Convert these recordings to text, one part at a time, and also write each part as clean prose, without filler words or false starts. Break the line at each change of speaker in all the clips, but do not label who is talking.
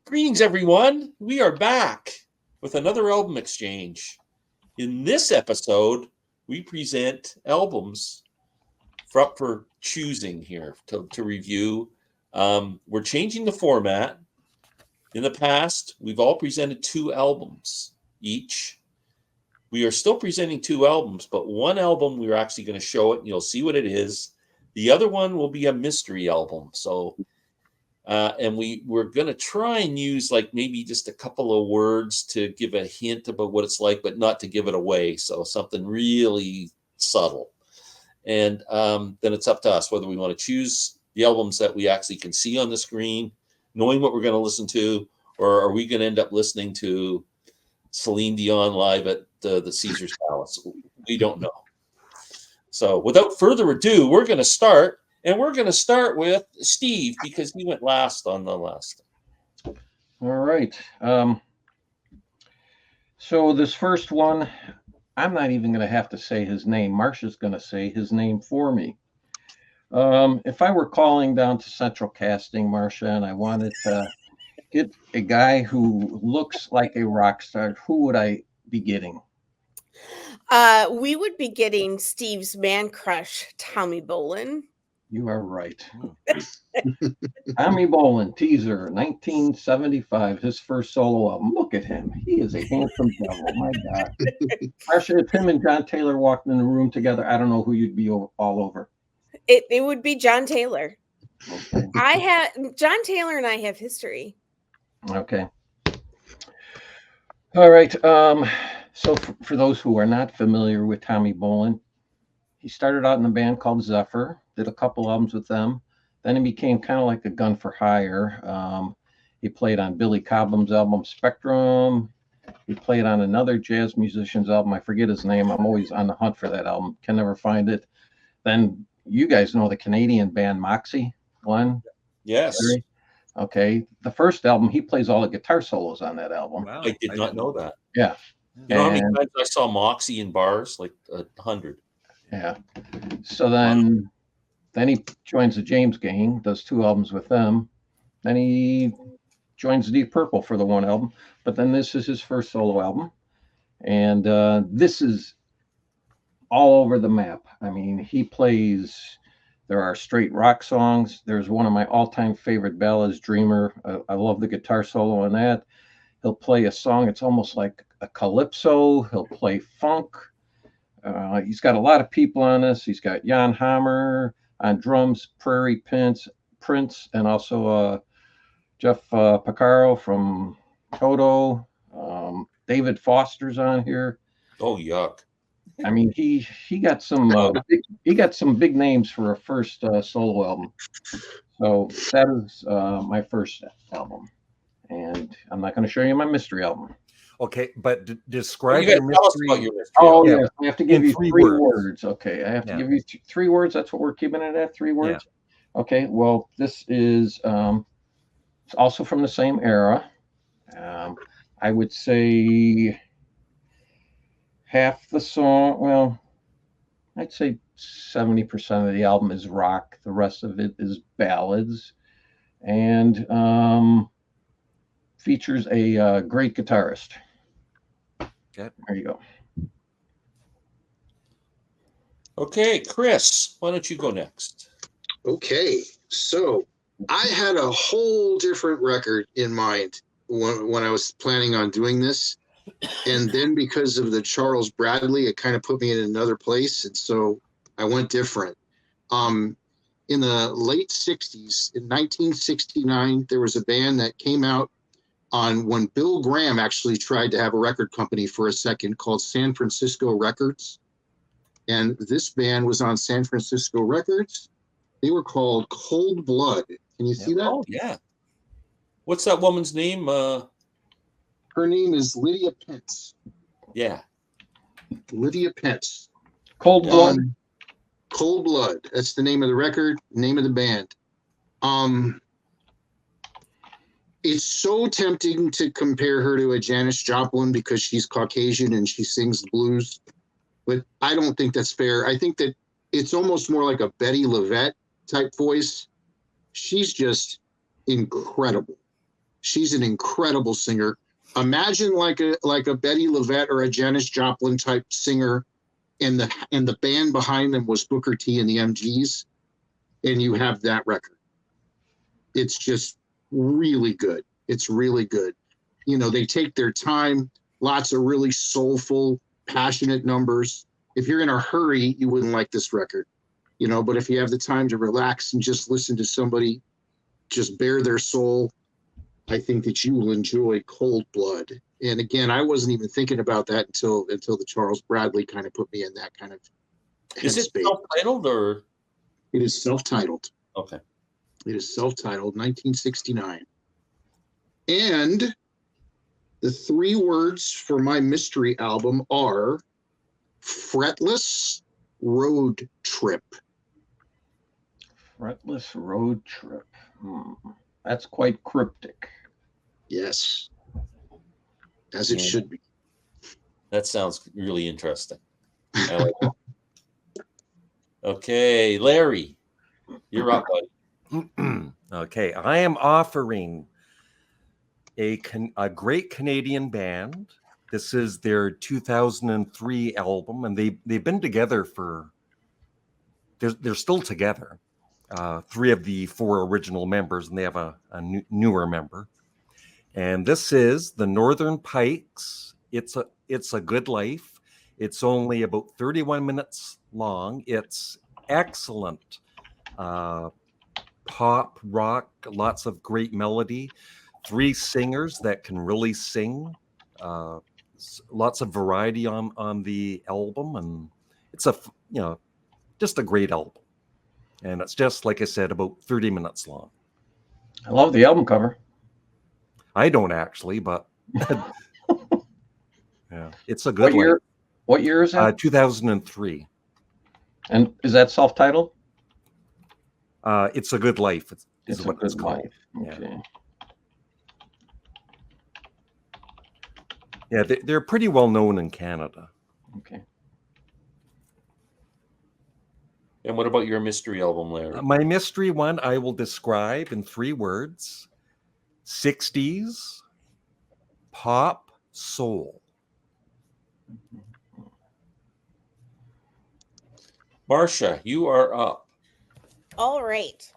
Greetings, everyone. We are back with another album exchange. In this episode, we present albums for choosing here to review. We're changing the format. In the past, we've all presented 2 albums each. We are still presenting 2 albums, but one album we're actually going to show it, and you'll see what it is. The other one will be a mystery album. So, and we're going to try and use like maybe just a couple of words to give a hint about what it's like, but not to give it away. So something really subtle. And then it's up to us whether we want to choose the albums that we actually can see on the screen, knowing what we're going to listen to, or are we going to end up listening to Celine Dion live at the Caesar's Palace? We don't know. So without further ado, we're going to start. And we're going to start with Steve because he went last on the last.
All right. So this first one, I'm not even going to have to say his name. Marsha's going to say his name for me. If I were calling down to Central Casting, Marsha, and I wanted to get a guy who looks like a rock star, who would I be getting?
We would be getting Steve's man crush, Tommy Bolin.
You are right. Tommy Bolin, Teaser, 1975, his first solo album. Look at him. He is a handsome devil. My God. Marsha, if him and John Taylor walked in the room together, I don't know who you'd be all over.
It would be John Taylor. Okay. John Taylor and I have history.
Okay. All right. So for those who are not familiar with Tommy Bolin, he started out in a band called Zephyr, did a couple albums with them. Then he became kind of like a gun for hire. He played on Billy Cobham's album Spectrum. He played on another jazz musician's album. I forget his name. I'm always on the hunt for that album. Can never find it. Then you guys know the Canadian band Moxie, Glenn?
Yes.
Okay. The first album, he plays all the guitar solos on that album.
Wow. I did not know that.
Yeah.
You know how many times I saw Moxie in bars? Like 100.
Yeah. So then he joins the James Gang, does 2 albums with them. Then he joins Deep Purple for the 1 album. But then this is his first solo album. And this is all over the map. I mean, he plays, there are straight rock songs. There's one of my all-time favorite ballads, Dreamer. I love the guitar solo on that. He'll play a song, it's almost like a calypso. He'll play funk. He's got a lot of people on this. He's got Jan Hammer on drums, Prairie Prince, and also Jeff Porcaro from Toto. David Foster's on here.
Oh, yuck!
I mean, he got some big names for a first solo album. So that is my first album, and I'm not going to show you my mystery album.
Okay, but describe
your mystery.
Oh, yeah. I have to give you 3 words. Okay, I have to give you 3 words. That's what we're keeping it at, 3 words. Yeah. Okay, well, this is also from the same era. I would say half the song, well, I'd say 70% of the album is rock. The rest of it is ballads, and features a great guitarist.
Okay.
There you go.
Okay, Chris, why don't you go next?
Okay, so I had a whole different record in mind when I was planning on doing this. And then because of the Charles Bradley, it kind of put me in another place. And so I went different. In the late 60s, in 1969, there was a band that came out on when Bill Graham actually tried to have a record company for a second called San Francisco Records. And this band was on San Francisco Records. They were called Cold Blood. Can you see that?
Oh, yeah. What's that woman's name?
Her name is Lydia Pence.
Yeah.
Lydia Pence.
Cold Blood.
Cold Blood. That's the name of the record, name of the band. It's so tempting to compare her to a Janis Joplin because she's Caucasian and she sings the blues. But I don't think that's fair. I think that it's almost more like a Betty LaVette type voice. She's just incredible. She's an incredible singer. Imagine like a Betty LaVette or a Janis Joplin type singer, and the band behind them was Booker T and the MGs, and you have that record. It's just really good. It's really good. You know, they take their time, lots of really soulful, passionate numbers. If you're in a hurry, you wouldn't like this record, you know, but if you have the time to relax and just listen to somebody just bare their soul, I think that you will enjoy Cold Blood. And again, I wasn't even thinking about that until the Charles Bradley kind of put me in that kind of
Is it
headspace.
self-titled or?
It is self-titled.
Okay.
It is self-titled, 1969. And the 3 words for my mystery album are fretless road trip.
Fretless road trip. That's quite cryptic.
Yes. As it should be.
That sounds really interesting. I like that. Okay, Larry, you're up, buddy.
Okay, I am offering a great Canadian band. This is their 2003 album, and they've been together for. They're still together. 3 of the 4 original members, and they have a newer member. And this is the Northern Pikes. It's a Good Life. It's only about 31 minutes long. It's excellent pop rock, lots of great melody. 3 singers that can really sing. Lots of variety on the album, and it's just a great album. And it's just, like I said, about 30 minutes long.
I love the album cover.
I don't actually, but yeah, it's a good
year. What year is that?
2003.
And is that self-titled?
It's a Good Life. Is what it's called.
Life. Okay.
Yeah, they're pretty well known in Canada.
Okay.
And what about your mystery album, Larry?
My mystery one I will describe in 3 words: 60s pop soul.
Marcia, you are up.
All right.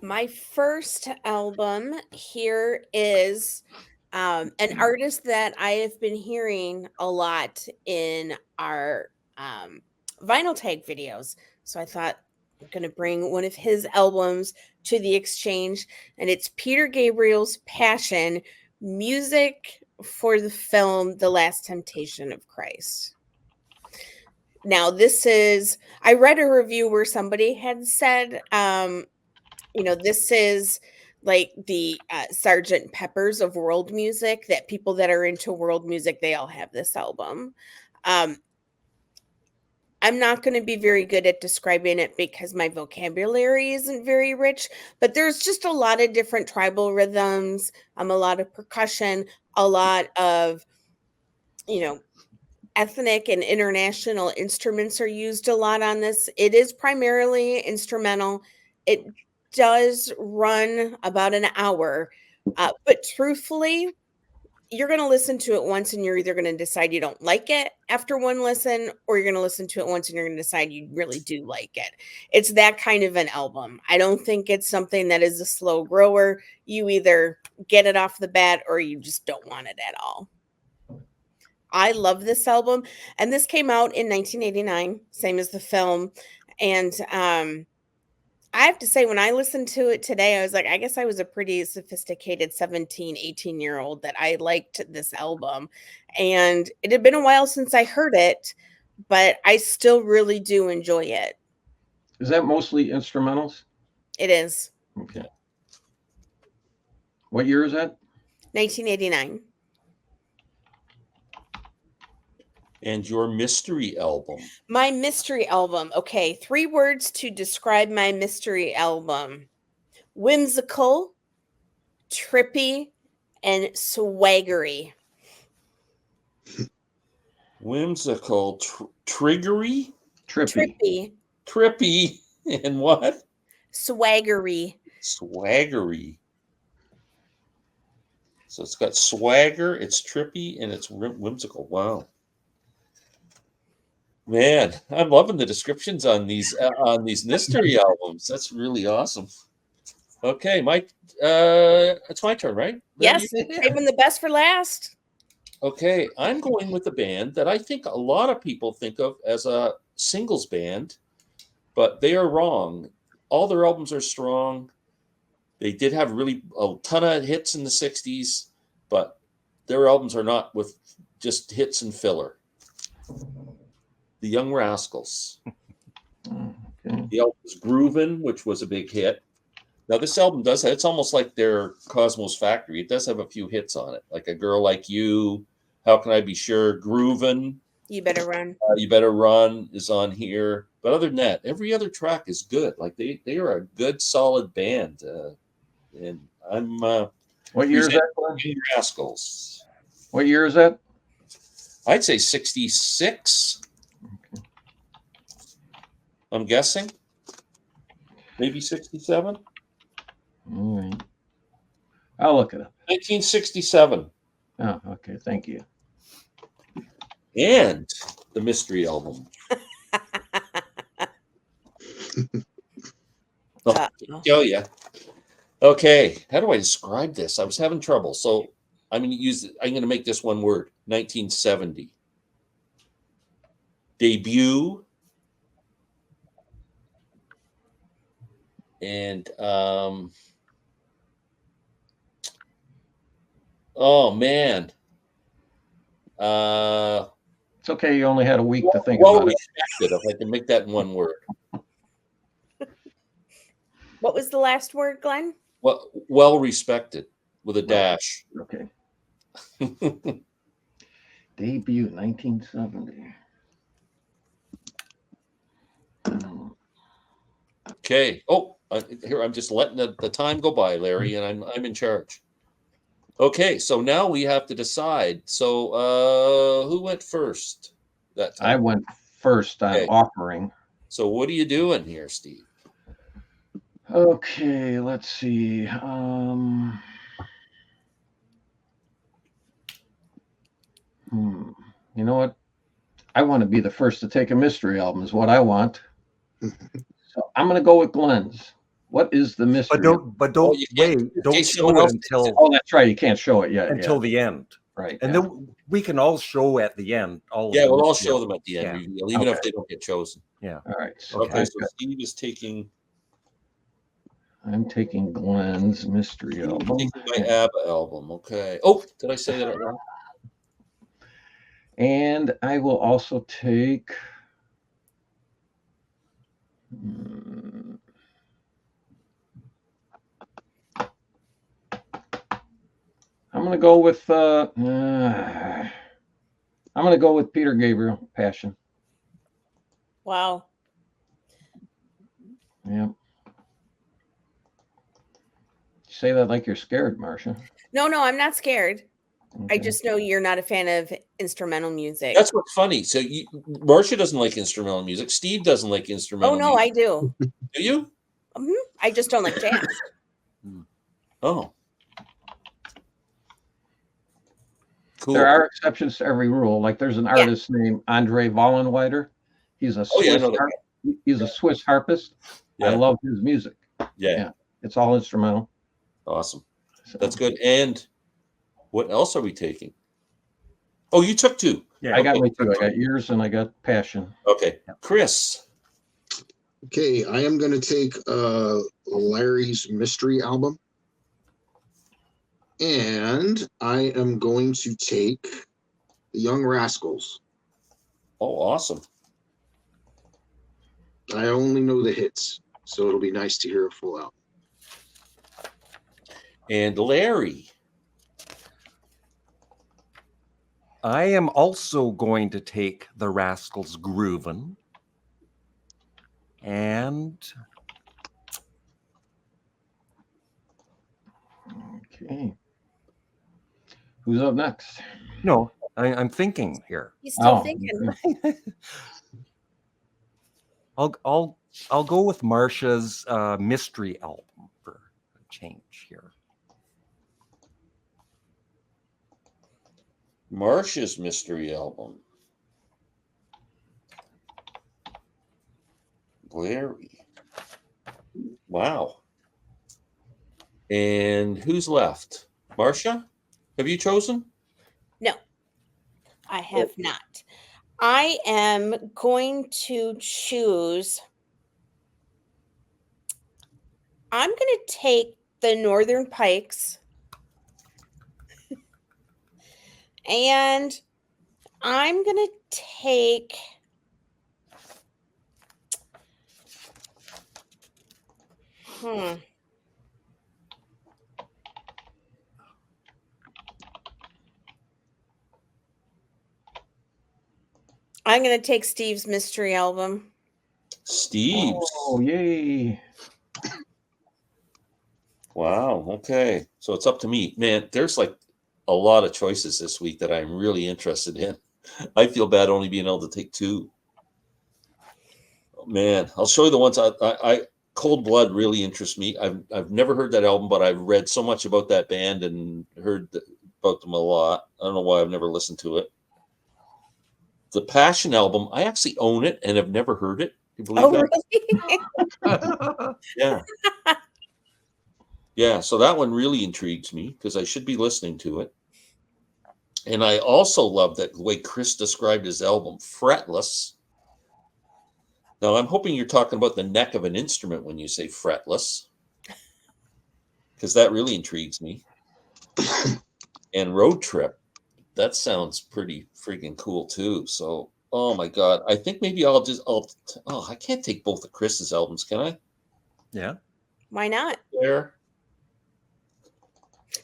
My first album here is an artist that I have been hearing a lot in our vinyl tag videos. So I thought I'm going to bring one of his albums to the exchange, and it's Peter Gabriel's Passion, music for the film The Last Temptation of Christ. Now, I read a review where somebody had said, this is like the Sgt. Pepper's of world music, that people that are into world music, they all have this album. I'm not going to be very good at describing it because my vocabulary isn't very rich, but there's just a lot of different tribal rhythms, a lot of percussion, a lot of, ethnic and international instruments are used a lot on this. It is primarily instrumental. It does run about an hour, but truthfully, you're going to listen to it once and you're either going to decide you don't like it after one listen, or you're going to listen to it once and you're going to decide you really do like it. It's that kind of an album. I don't think it's something that is a slow grower. You either get it off the bat or you just don't want it at all. I love this album, and this came out in 1989, same as the film. And I have to say, when I listened to it today, I was like, I guess I was a pretty sophisticated 17, 18-year-old that I liked this album. And it had been a while since I heard it, but I still really do enjoy it.
Is that mostly instrumentals?
It is.
Okay. What year is that?
1989.
And your mystery album?
My mystery album. Okay, 3 words to describe my mystery album: whimsical, trippy, and swaggery.
Whimsical,
Trippy.
trippy, and what?
Swaggery.
Swaggery. So it's got swagger, it's trippy, and it's whimsical. Wow. Man, I'm loving the descriptions on these mystery albums. That's really awesome. Okay, it's my turn, right?
Yes, saving the best for last.
Okay, I'm going with a band that I think a lot of people think of as a singles band, but they are wrong. All their albums are strong. They did have really a ton of hits in the 60s, but their albums are not with just hits and filler. The Young Rascals.
Okay.
The album was Groovin', which was a big hit. Now, this album it's almost like their Cosmos Factory. It does have a few hits on it, like A Girl Like You, How Can I Be Sure, Groovin'.
You Better Run.
You Better Run is on here. But other than that, every other track is good. Like they are a good, solid band. And I'm
What year is that, Glenn?
Young Rascals.
What year is that?
I'd say 66.
Okay.
I'm guessing. Maybe 67.
All right. I'll look it up.
1967.
Oh, okay. Thank you.
And the mystery album. I'll tell you. Okay, how do I describe this? I was having trouble, so I'm going to make this one word. 1970. Debut. And oh man.
It's okay. You only had a week to think
Well
about it.
respected, if I can make that in one word.
What was the last word, Glenn?
Well respected with a dash.
Okay. Debut 1970.
Okay. Oh, here I'm just letting the time go by, Larry, and I'm in charge. Okay, so now we have to decide. So who went first that time?
I went first on offering.
So what are you doing here, Steve?
Okay, let's see. You know what? I want to be the first to take a mystery album is what I want. So I'm going to go with Glenn's. What is the mystery?
But don't wait. Don't show it until.
Oh, that's right. You can't show it yet.
Until the end.
Right.
And then we can all show at the end.
We'll all show them at the end, even if they don't get chosen.
Yeah.
All right.
Okay, so Steve is taking.
I'm taking Glenn's mystery album.
Taking my ABBA album. Okay. Oh, did I say that wrong?
And I will also take. I'm going to go with. I'm going to go with Peter Gabriel, Passion.
Wow.
Yeah. Say that like you're scared, Marcia.
No, I'm not scared.
Okay.
I just know you're not a fan of instrumental music.
That's what's funny. So Marcia doesn't like instrumental music. Steve doesn't like instrumental music.
I do.
Do you?
I just don't like jazz.
Oh. Cool.
There are exceptions to every rule. Like there's an artist named Andre Vollenweider. He's a Swiss harpist.
Yeah.
I love his music.
Yeah.
It's all instrumental.
Awesome. So. That's good. And what else are we taking? Oh, you took two.
Yeah, I got my two. I got yours and I got Passion.
Okay. Chris.
Okay, I am going to take Larry's mystery album. And I am going to take the Young Rascals.
Oh, awesome.
I only know the hits, so it'll be nice to hear a full album.
And Larry.
I am also going to take the Rascals' Groovin'. And
okay. Who's up next?
No, I'm thinking here.
He's still thinking.
I'll go with Marcia's mystery album change here.
Marcia's mystery album. Larry. Wow. And who's left? Marcia, have you chosen?
No, I have not. I am going to choose. I'm going to take the Northern Pikes. And I'm going to take. I'm going to take Steve's mystery album.
Steve's.
Oh, yay.
Wow. Okay. So it's up to me. Man, there's like a lot of choices this week that I'm really interested in. I feel bad only being able to take two. Oh, man, I'll show you the ones I Cold Blood really interests me. I've never heard that album, but I've read so much about that band and heard about them a lot. I don't know why I've never listened to it. The Passion album, I actually own it and have never heard it. You believe that?
Really?
Yeah. Yeah, so that one really intrigues me because I should be listening to it. And I also love that the way Chris described his album, fretless. Now, I'm hoping you're talking about the neck of an instrument when you say fretless, because that really intrigues me. And Road Trip, that sounds pretty freaking cool too. So, oh my God, I think maybe I can't take both of Chris's albums, can I?
Yeah.
Why not?
There.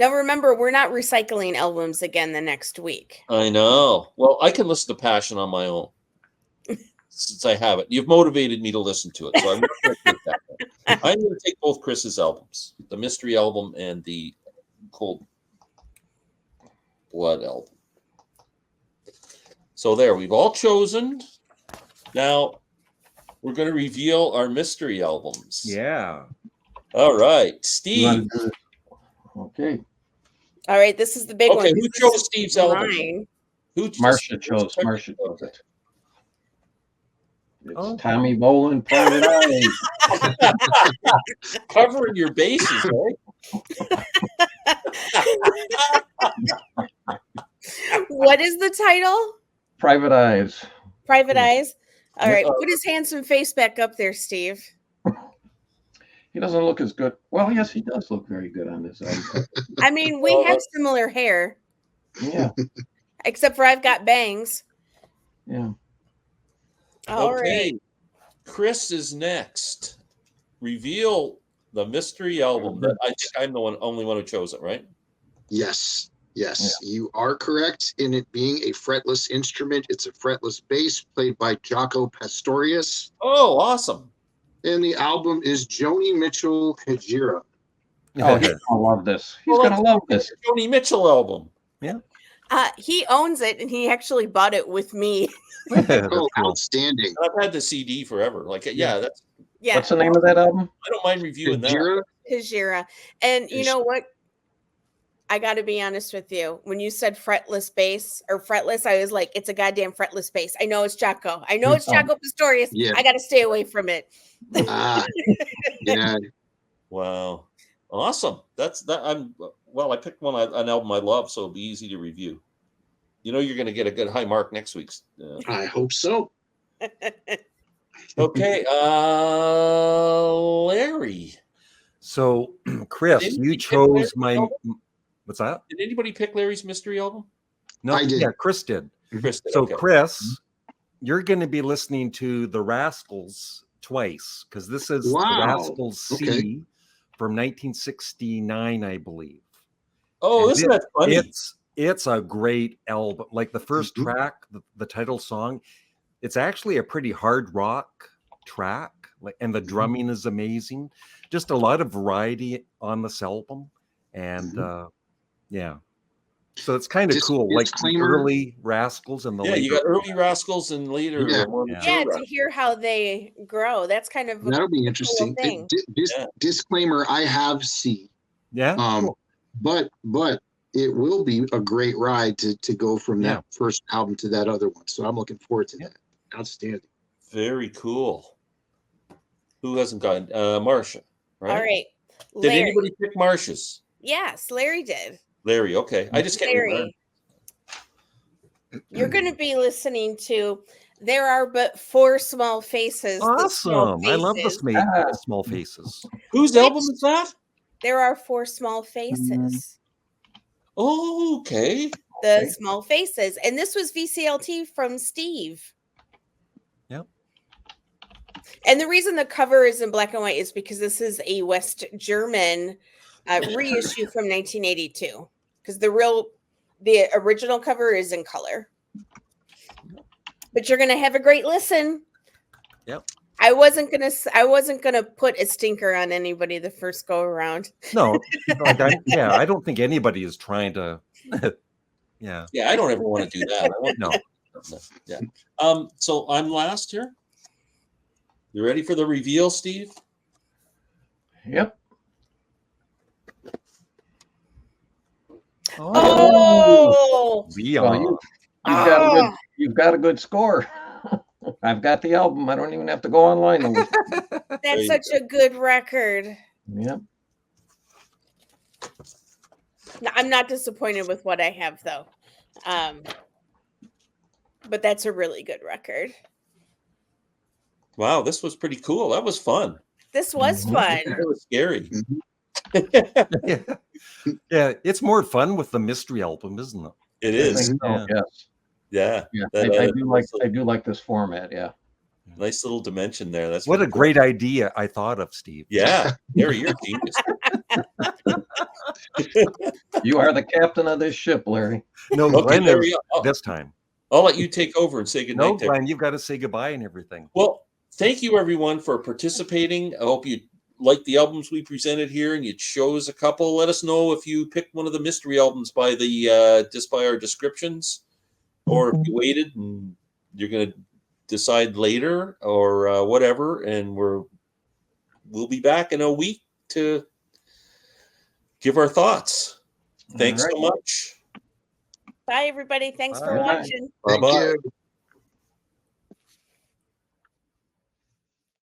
Now remember, we're not recycling albums again the next week.
I know. Well, I can listen to Passion on my own since I have it. You've motivated me to listen to it, so I'm going to take that one. I'm going to take both Chris's albums, the Mystery album and the Cold Blood album. So there, we've all chosen. Now we're going to reveal our mystery albums.
Yeah.
All right, Steve.
Okay.
All right, this is the big one.
Okay, who chose Steve's album?
Mine.
Marcia chose it. It's
Oh.
Tommy Bolin, Private Eyes.
Covering your bases, right?
What is the title?
Private Eyes.
Private Eyes. All right, put his handsome face back up there, Steve.
He doesn't look as good. Well, yes, he does look very good on this album.
I mean, we have similar hair,
Yeah,
except for I've got bangs.
yeah.
All
Okay.
right.
Chris is next. Reveal the mystery album. That I think I'm the only one who chose it, right?
Yes, you are correct in it being a fretless instrument. It's a fretless bass played by Jaco Pastorius.
Oh, awesome.
And the album is Joni Mitchell Hejira.
Oh, he's gonna love this. He's gonna love this.
Joni Mitchell album.
He owns it, and he actually bought it with me.
Oh, outstanding.
I've had the CD forever. Like, yeah, that's.
Yeah,
What's the name of that album?
I don't mind reviewing
Hejira?
Hejira. And you know what? I got to be honest with you. When you said fretless bass or fretless, I was like, it's a goddamn fretless bass. I know it's Jaco. I know it's Jaco Pastorius.
Yeah.
I got to stay away from it.
Yeah.
Wow, awesome. That's that. I picked an album I love, so it'll be easy to review. You know, you're going to get a good high mark next week's.
I hope so.
Okay, Larry.
So, Chris,
Didn't
you
you pick
chose
Larry's
my.
album?
What's that?
Did anybody pick Larry's mystery album?
No,
I did.
Yeah, Chris did.
Chris did,
So,
okay.
Chris, you're going to be listening to the Rascals twice because this is
Wow.
the Rascals C
Okay.
from 1969, I believe.
Oh,
And
isn't that funny?
It's a great album. Like the first track, the title song, it's actually a pretty hard rock track. And the drumming is amazing. Just a lot of variety on this album, and yeah, so it's kind of cool. Like the
disclaimer.
early Rascals and the
Yeah, you
later.
got early Rascals and later.
Yeah.
more
Yeah.
mature
Yeah, to
Rascals.
hear how they grow. That's kind of
That'll be interesting.
thing.
Yeah.
Disclaimer, I have C.
Yeah. Cool.
But it will be a great ride to go from that first album to that other one. So I'm looking forward to that. Outstanding.
Very cool. Who hasn't gone? Marcia, right?
All right.
Did
Larry.
anybody pick Marcia's?
Yes, Larry did.
Larry, okay. I just can't remember.
Larry. You're going to be listening to There Are But Four Small Faces. The Small
Awesome. I love the
Faces.
small faces.
Whose album is that?
There Are Four Small Faces.
Oh, okay.
The Small Faces. And this was VCLT from Steve.
Yep.
And the reason the cover is in black and white is because this is a West German reissue from 1982. Because the original cover is in color. But you're gonna have a great listen.
Yep.
I wasn't gonna put a stinker on anybody the first go around.
No, I don't think anybody is trying to. Yeah.
Yeah, I don't ever want to do that. I want
No.
Yeah. So I'm last here. You ready for the reveal, Steve?
Yep.
Oh,
Leon.
Well, you've got a good score. I've got the album. I don't even have to go online to listen.
that's such a good record.
Yep.
No, I'm not disappointed with what I have though. But that's a really good record.
Wow, this was pretty cool. That was fun.
This was fun.
It was scary.
Yeah, it's more fun with the mystery album, isn't it?
It
I
is.
think so, yes.
Yeah.
I do like this format. Yeah.
Nice little dimension there. That's
What a
really cool.
great idea I thought of, Steve.
Yeah, Larry, you're a genius.
You are the captain of this ship, Larry.
No,
Okay,
Glenn
Larry,
is this time.
I'll let you take over and say goodnight.
No,
to
Glenn, you've got to say goodbye and everything.
Well, thank you everyone for participating. I hope you like the albums we presented here and you chose a couple. Let us know if you picked one of the mystery albums by the just by our descriptions, or if you waited and you're going to decide later or whatever. And we'll be back in a week to give our thoughts. Thanks so much.
Bye everybody. Thanks for
Bye.
watching.
Bye-bye.
Thank you.